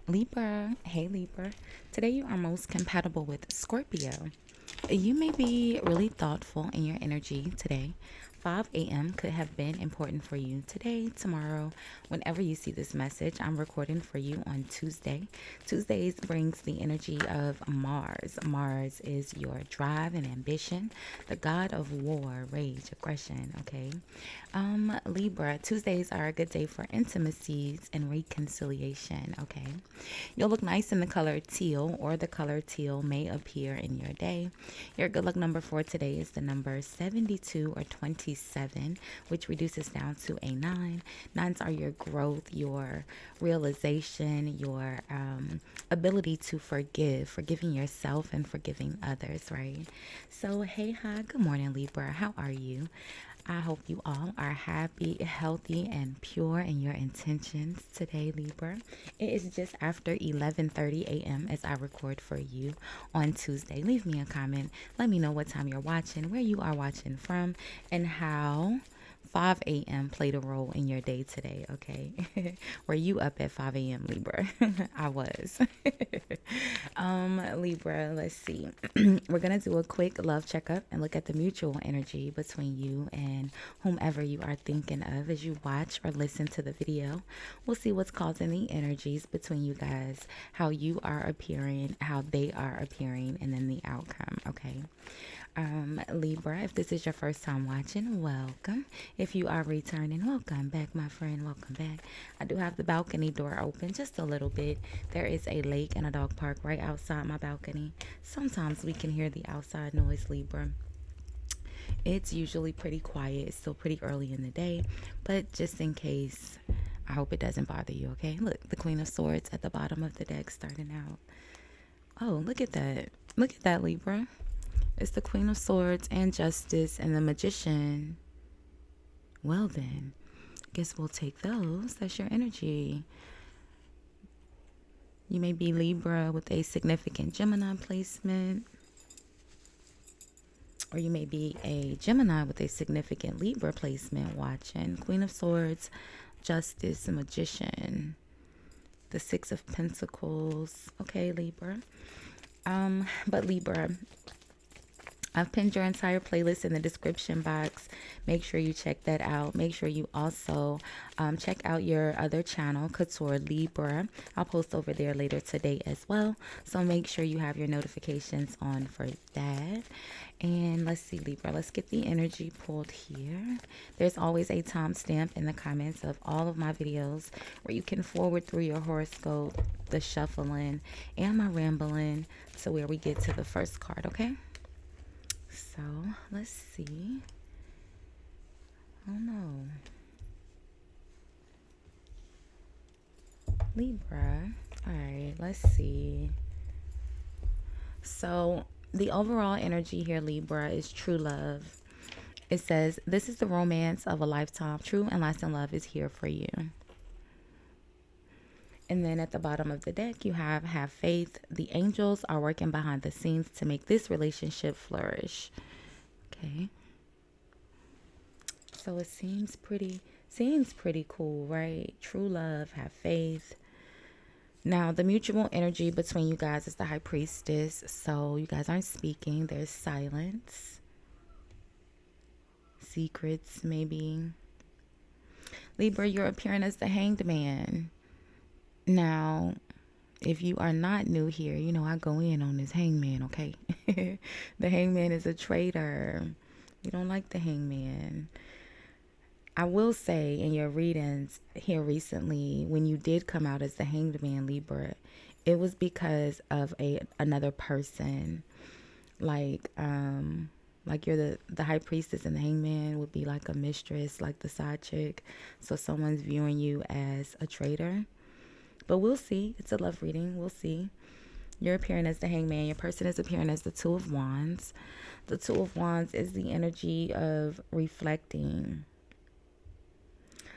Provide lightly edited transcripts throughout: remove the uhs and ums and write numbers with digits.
Libra, hey Libra. Today you are most compatible with Scorpio. You may be really thoughtful in your energy today. 5 a.m. could have been important for you today, tomorrow, whenever you see this message. I'm recording for you on Tuesday. Tuesdays brings the energy of Mars. Mars is your drive and ambition, the god of war, rage, aggression, okay? Libra, Tuesdays are a good day for intimacies and reconciliation, okay? You'll look nice in the color teal, or the color teal may appear in your day. Your good luck number for today is the number 72 or 27, which reduces down to a 9. Nines are your growth, your realization, your ability to forgive, forgiving yourself and forgiving others, right? So, hey, hi, good morning, Libra. How are you? I hope you all are happy, healthy, and pure in your intentions today, Libra. It is just after 11:30 a.m. as I record for you on Tuesday. Leave me a comment. Let me know what time you're watching, where you are watching from, and how 5 a.m. played a role in your day today, okay? Were you up at 5 a.m., Libra? I was. Libra, let's see. We're going to do a quick love checkup and look at the mutual energy between you and whomever you are thinking of as you watch or listen to the video. We'll see what's causing the energies between you guys, how you are appearing, how they are appearing, and then the outcome, okay? Libra, if this is your first time watching, welcome. If you are returning, welcome back, my friend. Welcome back. I do have the balcony door open just a little bit. There is a lake and a dog park right outside my balcony. Sometimes we can hear the outside noise, Libra. It's usually pretty quiet. It's still pretty early in the day, but just in case, I hope it doesn't bother you, okay? Look, the Queen of Swords at the bottom of the deck starting out. Oh, look at that. Look at that, Libra. It's the Queen of Swords and Justice and the Magician. Well then, guess we'll take those. That's your energy. You may be Libra with a significant Gemini placement. Or you may be a Gemini with a significant Libra placement watching. Queen of Swords, Justice, Magician. The Six of Pentacles. Okay, Libra. But Libra, I've pinned your entire playlist in the description box. Make sure you check that out. Make sure you also check out your other channel, Couture Libra. I'll post over there later today as well. So make sure you have your notifications on for that. And let's see, Libra, let's get the energy pulled here. There's always a timestamp in the comments of all of my videos where you can forward through your horoscope, the shuffling, and my rambling to where we get to the first card, okay? So, let's see. Oh no. Libra. Alright, let's see. So, the overall energy here, Libra, is true love. It says, this is the romance of a lifetime. True and lasting love is here for you. And then at the bottom of the deck, you have faith. The angels are working behind the scenes to make this relationship flourish. Okay. So it seems pretty cool, right? True love, have faith. Now, the mutual energy between you guys is the High Priestess. So you guys aren't speaking. There's silence. Secrets, maybe. Libra, you're appearing as the Hanged Man. Now, if you are not new here, you know I go in on this hangman, okay? The hangman is a traitor. We don't like the hangman. I will say in your readings here recently, when you did come out as the hanged man, Libra, it was because of another person. Like you're the high priestess, and the hangman would be like a mistress, like the side chick. So someone's viewing you as a traitor. But we'll see. It's a love reading. We'll see. You're appearing as the hangman. Your person is appearing as the Two of Wands. The Two of Wands is the energy of reflecting.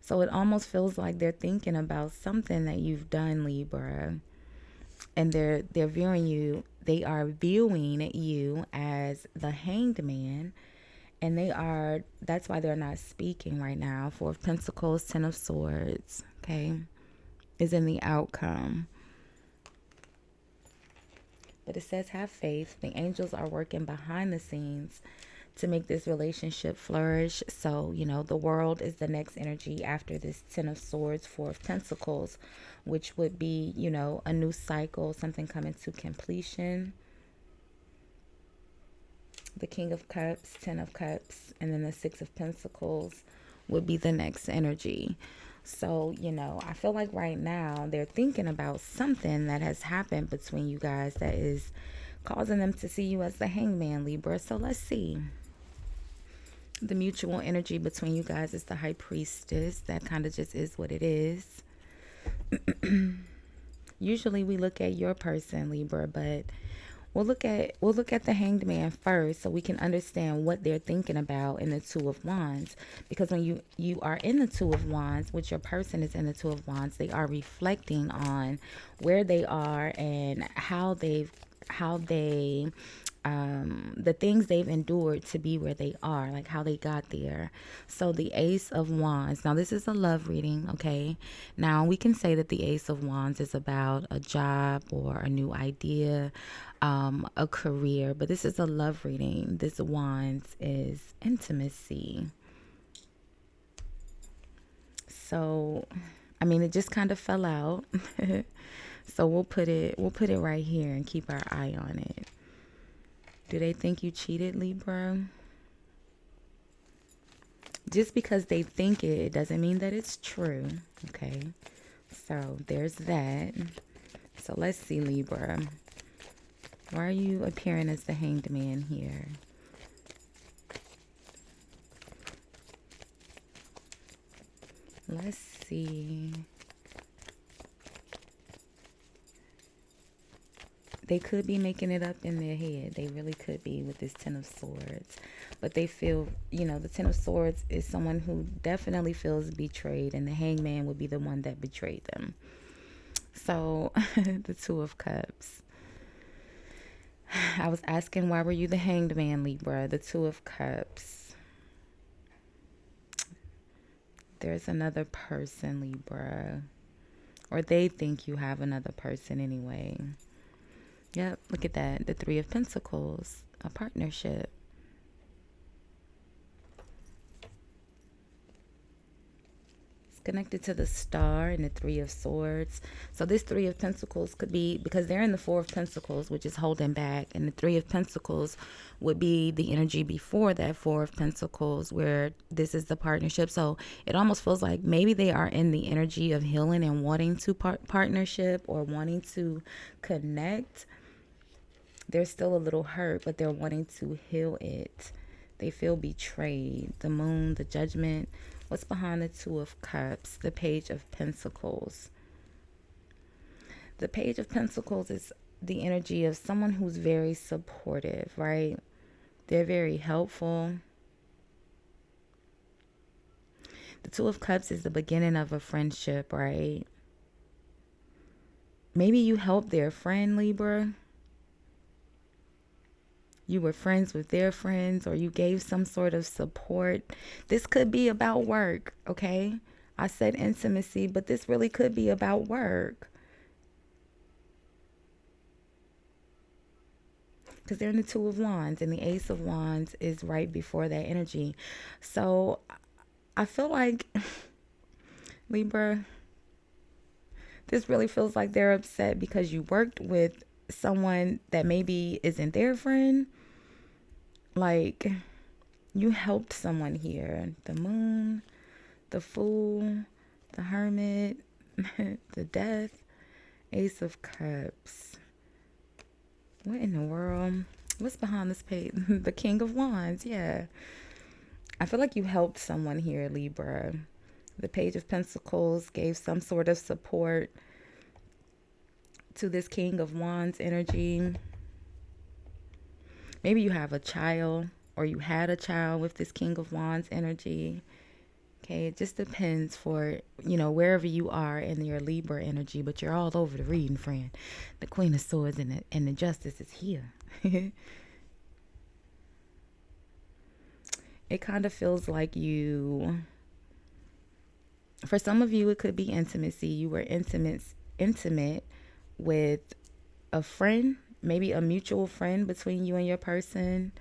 So it almost feels like they're thinking about something that you've done, Libra. And they're viewing you. They are viewing you as the hanged man. And that's why they're not speaking right now. Four of Pentacles, Ten of Swords. Okay. Is in the outcome. But it says have faith. The angels are working behind the scenes to make this relationship flourish. So, the world is the next energy after this Ten of Swords, Four of Pentacles, which would be, a new cycle, something coming to completion. The King of Cups, Ten of Cups, and then the Six of Pentacles would be the next energy. So, I feel like right now they're thinking about something that has happened between you guys that is causing them to see you as the Hangman, Libra. So let's see. The mutual energy between you guys is the High Priestess. That kind of just is what it is. Usually we look at your person, Libra, but we'll look at the Hanged Man first so we can understand what they're thinking about in the Two of Wands. Because when you are in the Two of Wands, which your person is in the Two of Wands, they are reflecting on where they are and how they the things they've endured to be where they are, like how they got there. So the Ace of Wands. Now this is a love reading, okay? Now we can say that the Ace of Wands is about a job or a new idea, a career, but this is a love reading. This Wands is intimacy. So, it just kind of fell out. So we'll put it right here and keep our eye on it. Do they think you cheated, Libra? Just because they think it doesn't mean that it's true. Okay. So there's that. So let's see, Libra. Why are you appearing as the Hanged Man here? Let's see. They could be making it up in their head. They really could be with this Ten of Swords. But they feel, the Ten of Swords is someone who definitely feels betrayed. And the Hangman would be the one that betrayed them. So, the Two of Cups. I was asking, why were you the Hanged Man, Libra? The Two of Cups. There's another person, Libra. Or they think you have another person anyway. Yep, look at that. The Three of Pentacles, a partnership. It's connected to the Star and the Three of Swords. So this Three of Pentacles could be, because they're in the Four of Pentacles, which is holding back. And the Three of Pentacles would be the energy before that Four of Pentacles, where this is the partnership. So it almost feels like maybe they are in the energy of healing and wanting to partnership or wanting to connect. They're still a little hurt, but they're wanting to heal it. They feel betrayed. The Moon, the Judgment. What's behind the Two of Cups? The Page of Pentacles. The Page of Pentacles is the energy of someone who's very supportive, right? They're very helpful. The Two of Cups is the beginning of a friendship, right? Maybe you helped their friend, Libra. You were friends with their friends, or you gave some sort of support. This could be about work, okay? I said intimacy, but this really could be about work. Because they're in the Two of Wands, and the Ace of Wands is right before that energy. So I feel like, Libra, this really feels like they're upset because you worked with someone that maybe isn't their friend. Like, you helped someone here. The Moon, the Fool, the Hermit, the Death, Ace of Cups. What in the world? What's behind this page? The King of Wands, yeah. I feel like you helped someone here, Libra. The Page of Pentacles gave some sort of support to this King of Wands energy. Maybe you have a child, or you had a child with this King of Wands energy. Okay, it just depends for, wherever you are in your Libra energy, but you're all over the reading, friend. The Queen of Swords and the Justice is here. It kind of feels like for some of you, it could be intimacy. You were intimate with a friend, maybe a mutual friend between you and your person,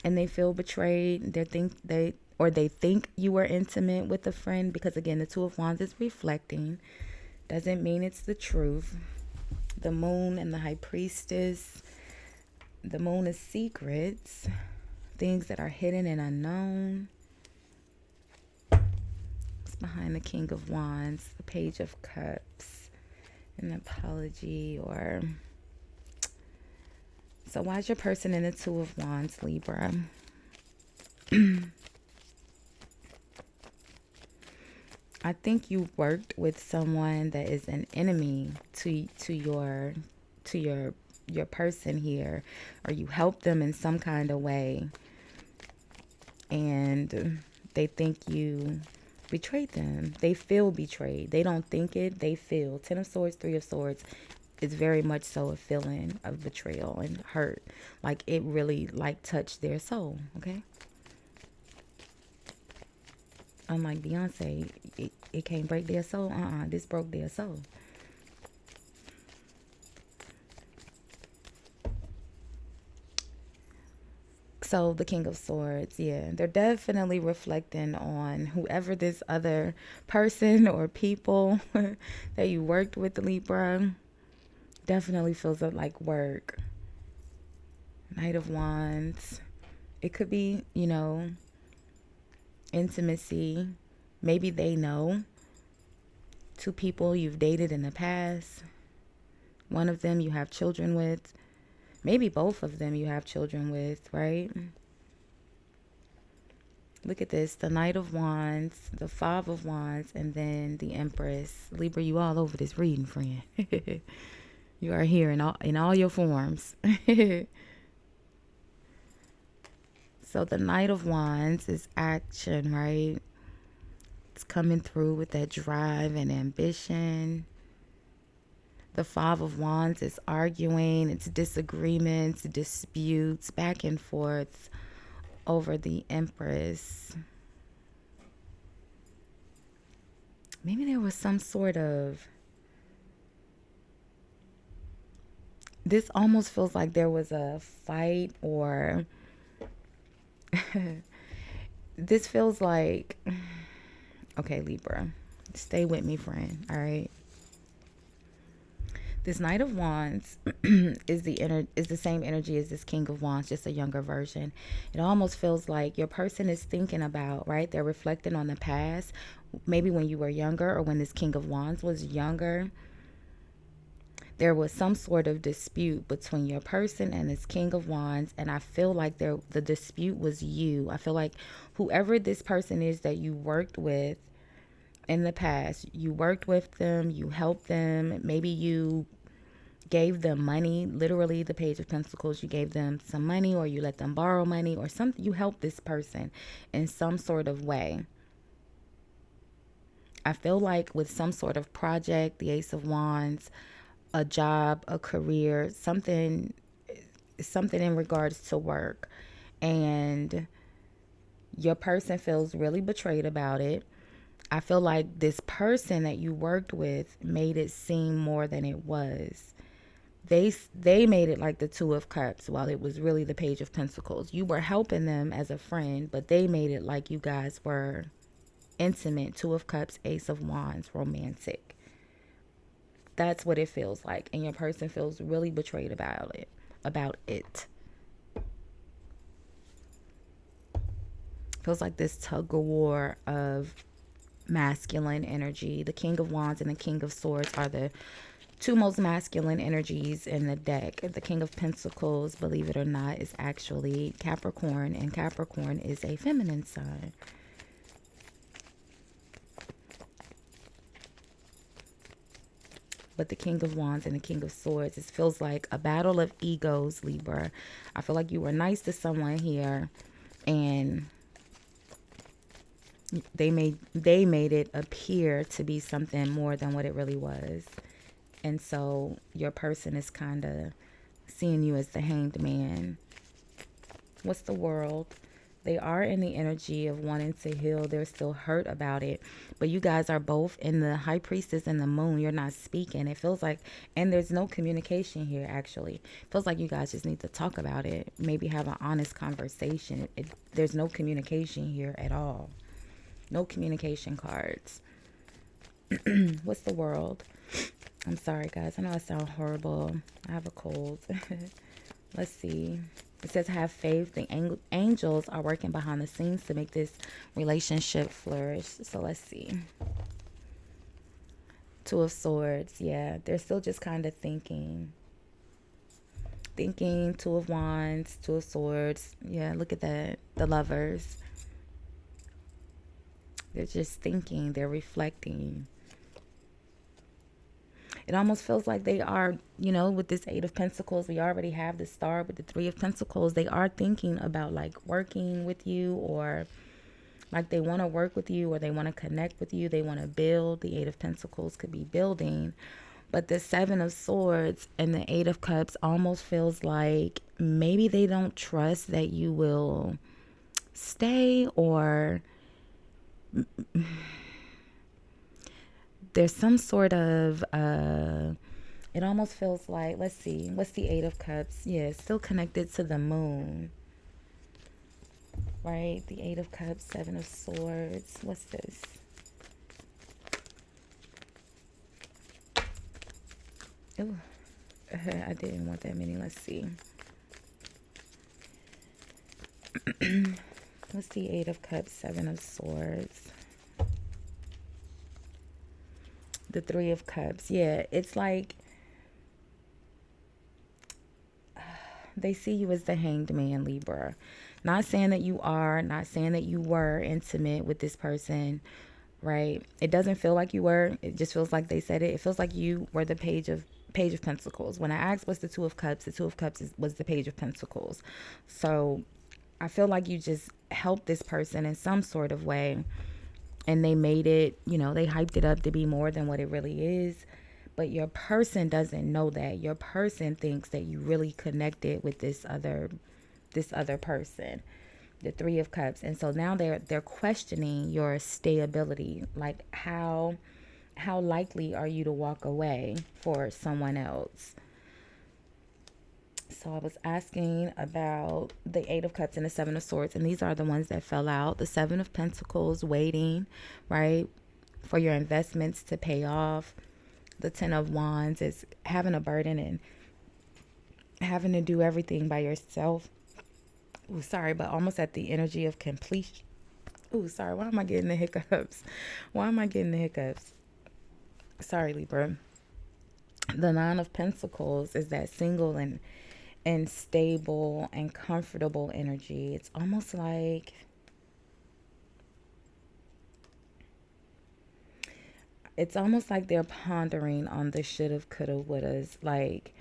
and they feel betrayed. They think you were intimate with a friend, because again, the Two of Wands is reflecting. Doesn't mean it's the truth. The Moon and the High Priestess. The Moon is secrets, things that are hidden and unknown. It's behind the King of Wands, the Page of Cups, an apology. Or so why is your person in the Two of Wands, Libra? I think you worked with someone that is an enemy to your person here, or you helped them in some kind of way, and they think you betrayed them. They feel betrayed. They don't think it, they feel. Ten of Swords, Three of Swords is very much so a feeling of betrayal and hurt. Like it really touched their soul, okay? Unlike Beyonce, it can't break their soul. This broke their soul. So the King of Swords, yeah, they're definitely reflecting on whoever this other person or people that you worked with, Libra. Definitely feels like work. Knight of Wands. It could be, intimacy. Maybe they know. Two people you've dated in the past. One of them you have children with. Maybe both of them you have children with, right? Look at this. The Knight of Wands, the Five of Wands, and then the Empress. Libra, you all over this reading, friend. You are here in all your forms. So the Knight of Wands is action, right? It's coming through with that drive and ambition. The Five of Wands is arguing, it's disagreements, disputes, back and forth over the Empress. Maybe there was some sort of... This almost feels like there was a fight, or... This feels like... Okay, Libra, stay with me, friend, all right? This Knight of Wands is the same energy as this King of Wands, just a younger version. It almost feels like your person is thinking about, right? They're reflecting on the past, maybe when you were younger, or when this King of Wands was younger. There was some sort of dispute between your person and this King of Wands, and I feel like the dispute was you. I feel like whoever this person is that you worked with in the past, you worked with them, you helped them, maybe you gave them money, literally the Page of Pentacles, you gave them some money, or you let them borrow money, or something. You helped this person in some sort of way. I feel like with some sort of project, the Ace of Wands, a job, a career, something in regards to work, and your person feels really betrayed about it. I feel like this person that you worked with made it seem more than it was. They made it like the Two of Cups, while it was really the Page of Pentacles. You were helping them as a friend, but they made it like you guys were intimate. Two of Cups, Ace of Wands, romantic. That's what it feels like, and your person feels really betrayed about it. Feels like this tug of war of masculine energy. The King of Wands and the King of Swords are the two most masculine energies in the deck. The King of Pentacles, believe it or not, is actually Capricorn, and Capricorn is a feminine sign. But the King of Wands and the King of Swords, it feels like a battle of egos, Libra. I feel like you were nice to someone here, and they made it appear to be something more than what it really was. And so your person is kind of seeing you as the Hanged Man. What's the World? They are in the energy of wanting to heal. They're still hurt about it. But you guys are both in the High Priestess and the Moon. You're not speaking. It feels like, and there's no communication here, actually. It feels like you guys just need to talk about it. Maybe have an honest conversation. There's no communication here at all. No communication cards. What's the world? I'm sorry, guys. I know I sound horrible. I have a cold. Let's see. It says, have faith. The angels are working behind the scenes to make this relationship flourish. So let's see. Two of Swords. Yeah, they're still just kind of thinking. Two of Wands, Two of Swords. Yeah, look at that. The Lovers. They're just thinking. They're reflecting. It almost feels like they are, with this Eight of Pentacles, we already have the Star with the Three of Pentacles. They are thinking about like working with you, or like they want to work with you, or they want to connect with you. They want to build. The Eight of Pentacles could be building. But the Seven of Swords and the Eight of Cups almost feels like maybe they don't trust that you will stay, or there's some sort of it almost feels like, let's see, what's the Eight of Cups? Yeah, it's still connected to the Moon, right? The Eight of Cups, Seven of Swords. What's this? Oh, I didn't want that many. Let's see. What's the Eight of Cups, Seven of Swords? The Three of Cups. Yeah, it's like they see you as the Hanged Man, Libra. Not saying that you are, not saying that you were intimate with this person, right? It doesn't feel like you were. It just feels like they said it. It feels like you were the Page of Pentacles. When I asked what's the Two of Cups, the Two of Cups was the Page of Pentacles. So I feel like you just helped this person in some sort of way, and they made it, they hyped it up to be more than what it really is. But your person doesn't know that. Your person thinks that you really connected with this other person, the Three of Cups. And so now they're questioning your stability. Like how likely are you to walk away for someone else? So I was asking about the Eight of Cups and the Seven of Swords, and these are the ones that fell out. The Seven of Pentacles, waiting, right, for your investments to pay off. The Ten of Wands is having a burden and having to do everything by yourself. Ooh, sorry, but almost at the energy of completion. Ooh, sorry, why am I getting the hiccups? Sorry, Libra. The Nine of Pentacles is that single and stable and comfortable energy. It's almost like they're pondering on the shoulda, coulda, wouldas. Like,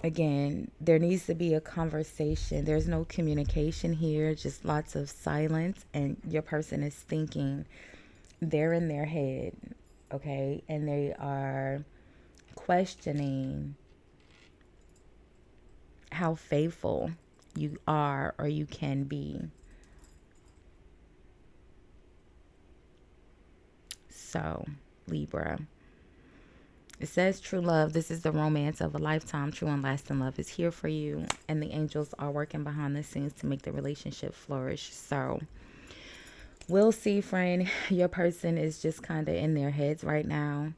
again, there needs to be a conversation. There's no communication here, just lots of silence, and your person is thinking. They're in their head, okay? And they are questioning how faithful you are or you can be. So, Libra. It says true love. This is the romance of a lifetime. True and lasting love is here for you. And the angels are working behind the scenes to make the relationship flourish. So, we'll see, friend. Your person is just kind of in their heads right now.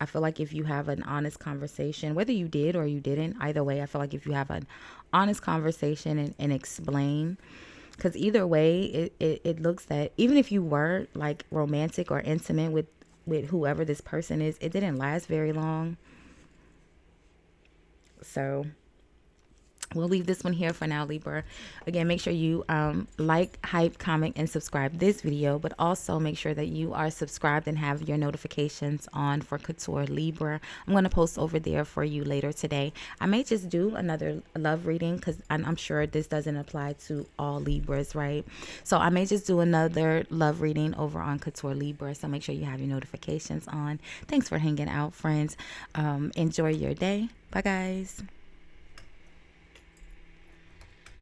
I feel like if you have an honest conversation, whether you did or you didn't, either way, I feel like if you have an honest conversation and explain, because either way, it looks that even if you were like romantic or intimate with whoever this person is, it didn't last very long. So we'll leave this one here for now, Libra. Again, make sure you like, hype, comment, and subscribe this video, but also make sure that you are subscribed and have your notifications on for Couture Libra. I'm going to post over there for you later today. I may just do another love reading because I'm sure this doesn't apply to all Libras, right? So I may just do another love reading over on Couture Libra. So make sure you have your notifications on. Thanks for hanging out, friends. Enjoy your day. Bye, guys.